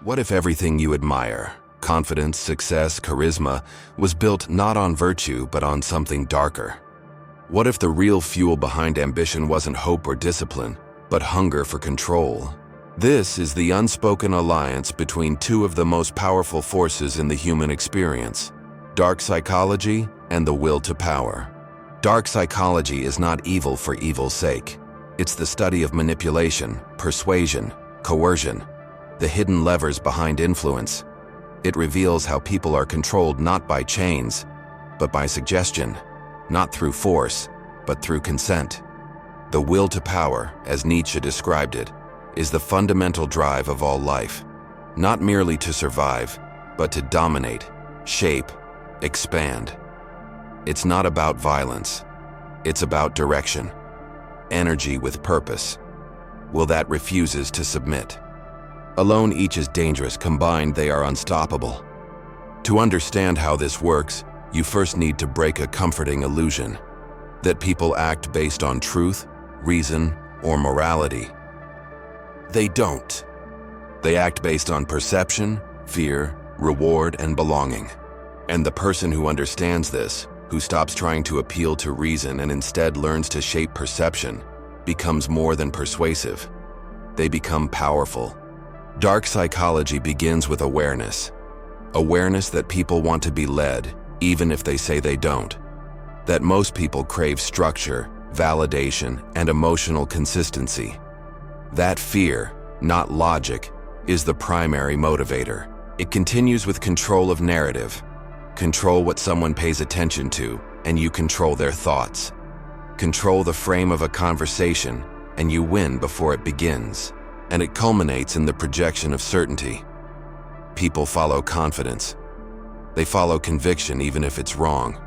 What if everything you admire, confidence, success, charisma, was built not on virtue but on something darker? What if the real fuel behind ambition wasn't hope or discipline, but hunger for control? This is the unspoken alliance between two of the most powerful forces in the human experience: dark psychology and the will to power. Dark psychology is not evil for evil's sake. It's the study of manipulation, persuasion, coercion, the hidden levers behind influence. It reveals how people are controlled not by chains, but by suggestion, not through force, but through consent. The will to power, as Nietzsche described it, is the fundamental drive of all life, not merely to survive, but to dominate, shape, expand. It's not about violence. It's about direction, energy with purpose. Will that refuses to submit? Alone, each is dangerous. Combined, they are unstoppable. To understand how this works, you first need to break a comforting illusion that people act based on truth, reason, or morality. They don't. They act based on perception, fear, reward, and belonging. And the person who understands this, who stops trying to appeal to reason and instead learns to shape perception, becomes more than persuasive. They become powerful. Dark psychology begins with awareness. Awareness that people want to be led, even if they say they don't. That most people crave structure, validation, and emotional consistency. That fear, not logic, is the primary motivator. It continues with control of narrative. Control what someone pays attention to, and you control their thoughts. Control the frame of a conversation, and you win before it begins. And it culminates in the projection of certainty. People follow confidence. They follow conviction even if it's wrong.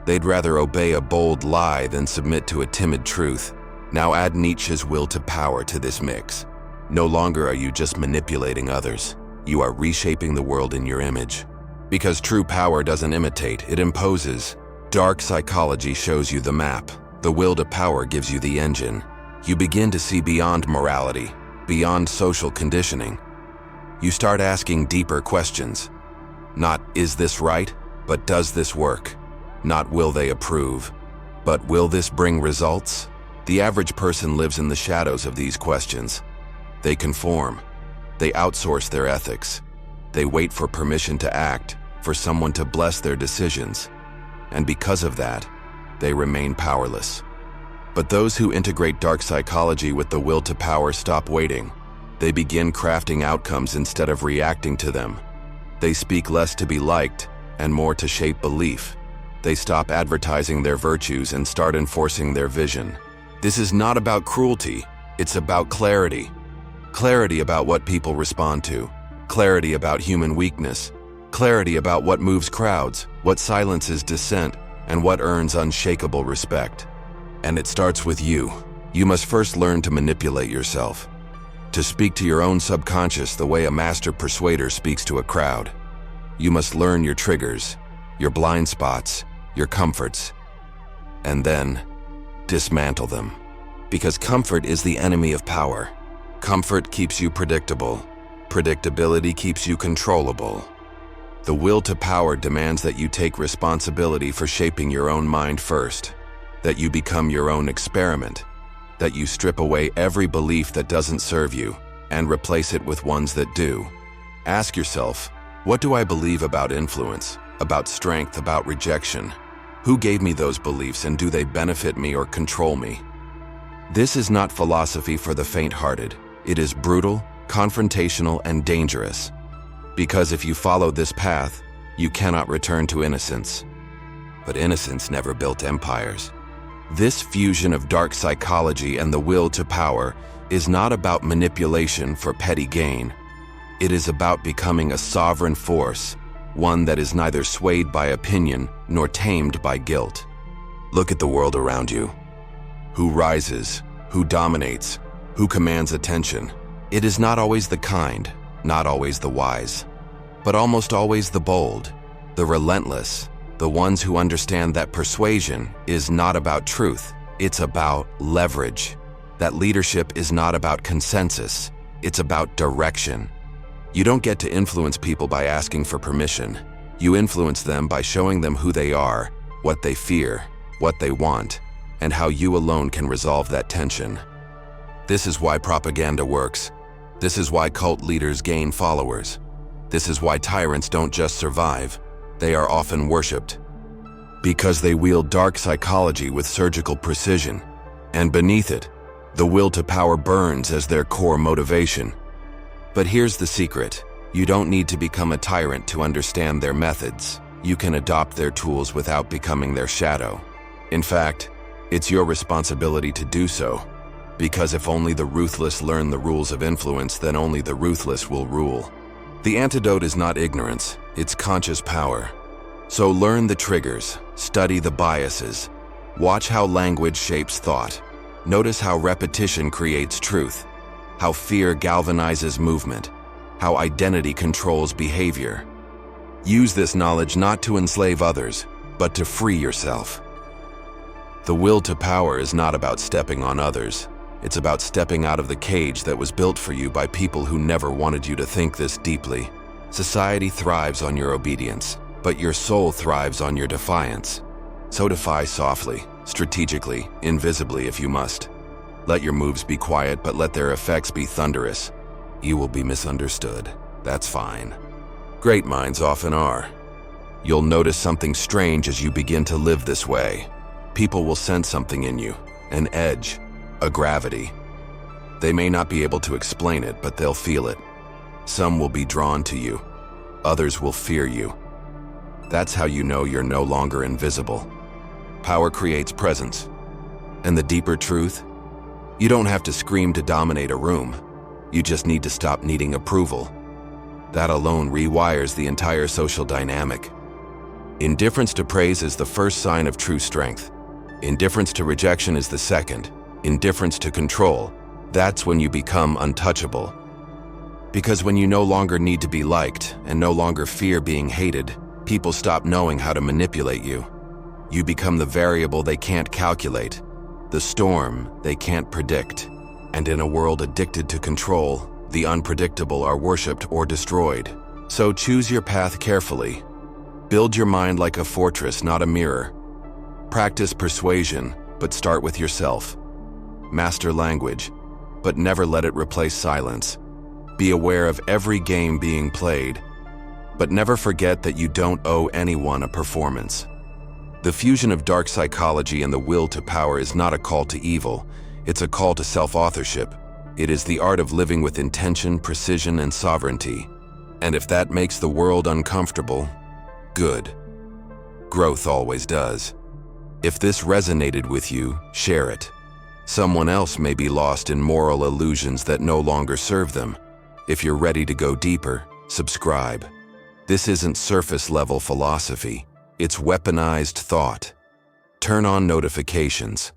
They'd rather obey a bold lie than submit to a timid truth. Now add Nietzsche's will to power to this mix. No longer are you just manipulating others. You are reshaping the world in your image. Because true power doesn't imitate, it imposes. Dark psychology shows you the map. The will to power gives you the engine. You begin to see beyond morality, beyond social conditioning. You start asking deeper questions. Not, is this right? But does this work? Not, will they approve? But will this bring results? The average person lives in the shadows of these questions. They conform. They outsource their ethics. They wait for permission to act, for someone to bless their decisions. And because of that, they remain powerless. But those who integrate dark psychology with the will to power stop waiting. They begin crafting outcomes instead of reacting to them. They speak less to be liked and more to shape belief. They stop advertising their virtues and start enforcing their vision. This is not about cruelty, it's about clarity. Clarity about what people respond to. Clarity about human weakness. Clarity about what moves crowds, what silences dissent, and what earns unshakable respect. And it starts with you. You must first learn to manipulate yourself, to speak to your own subconscious the way a master persuader speaks to a crowd. You must learn your triggers, your blind spots, your comforts, and then dismantle them. Because comfort is the enemy of power. Comfort keeps you predictable. Predictability keeps you controllable. The will to power demands that you take responsibility for shaping your own mind first, that you become your own experiment, that you strip away every belief that doesn't serve you and replace it with ones that do. Ask yourself, what do I believe about influence, about strength, about rejection? Who gave me those beliefs, and do they benefit me or control me? This is not philosophy for the faint-hearted. It is brutal, confrontational, and dangerous. Because if you follow this path, you cannot return to innocence. But innocence never built empires. This fusion of dark psychology and the will to power is not about manipulation for petty gain. It is about becoming a sovereign force, one that is neither swayed by opinion nor tamed by guilt. Look at the world around you. Who rises? Who dominates? Who commands attention? It is not always the kind, not always the wise, but almost always the bold, the relentless, the ones who understand that persuasion is not about truth, it's about leverage. That leadership is not about consensus, it's about direction. You don't get to influence people by asking for permission. You influence them by showing them who they are, what they fear, what they want, and how you alone can resolve that tension. This is why propaganda works. This is why cult leaders gain followers. This is why tyrants don't just survive, they are often worshipped. Because they wield dark psychology with surgical precision, and beneath it, the will to power burns as their core motivation. But here's the secret. You don't need to become a tyrant to understand their methods. You can adopt their tools without becoming their shadow. In fact, it's your responsibility to do so. Because if only the ruthless learn the rules of influence, then only the ruthless will rule. The antidote is not ignorance, it's conscious power. So learn the triggers, study the biases, watch how language shapes thought. Notice how repetition creates truth, how fear galvanizes movement, how identity controls behavior. Use this knowledge not to enslave others, but to free yourself. The will to power is not about stepping on others. It's about stepping out of the cage that was built for you by people who never wanted you to think this deeply. Society thrives on your obedience, but your soul thrives on your defiance. So defy softly, strategically, invisibly if you must. Let your moves be quiet, but let their effects be thunderous. You will be misunderstood. That's fine. Great minds often are. You'll notice something strange as you begin to live this way. People will sense something in you, an edge, a gravity. They may not be able to explain it, but they'll feel it. Some will be drawn to you. Others will fear you. That's how you know you're no longer invisible. Power creates presence. And the deeper truth? You don't have to scream to dominate a room. You just need to stop needing approval. That alone rewires the entire social dynamic. Indifference to praise is the first sign of true strength. Indifference to rejection is the second. Indifference to control, that's when you become untouchable. Because when you no longer need to be liked and no longer fear being hated, people stop knowing how to manipulate you. You become the variable they can't calculate, the storm they can't predict. And in a world addicted to control, the unpredictable are worshipped or destroyed. So choose your path carefully. Build your mind like a fortress, not a mirror. Practice persuasion, but start with yourself. Master language, but never let it replace silence. Be aware of every game being played, but never forget that you don't owe anyone a performance. The fusion of dark psychology and the will to power is not a call to evil, it's a call to self-authorship. It is the art of living with intention, precision, and sovereignty. And if that makes the world uncomfortable, good. Growth always does. If this resonated with you, share it. Someone else may be lost in moral illusions that no longer serve them. If you're ready to go deeper, subscribe. This isn't surface-level philosophy. It's weaponized thought. Turn on notifications.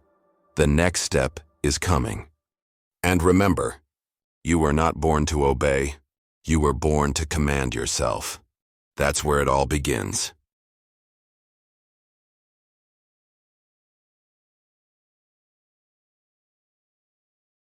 The next step is coming. And remember, you were not born to obey. You were born to command yourself. That's where it all begins.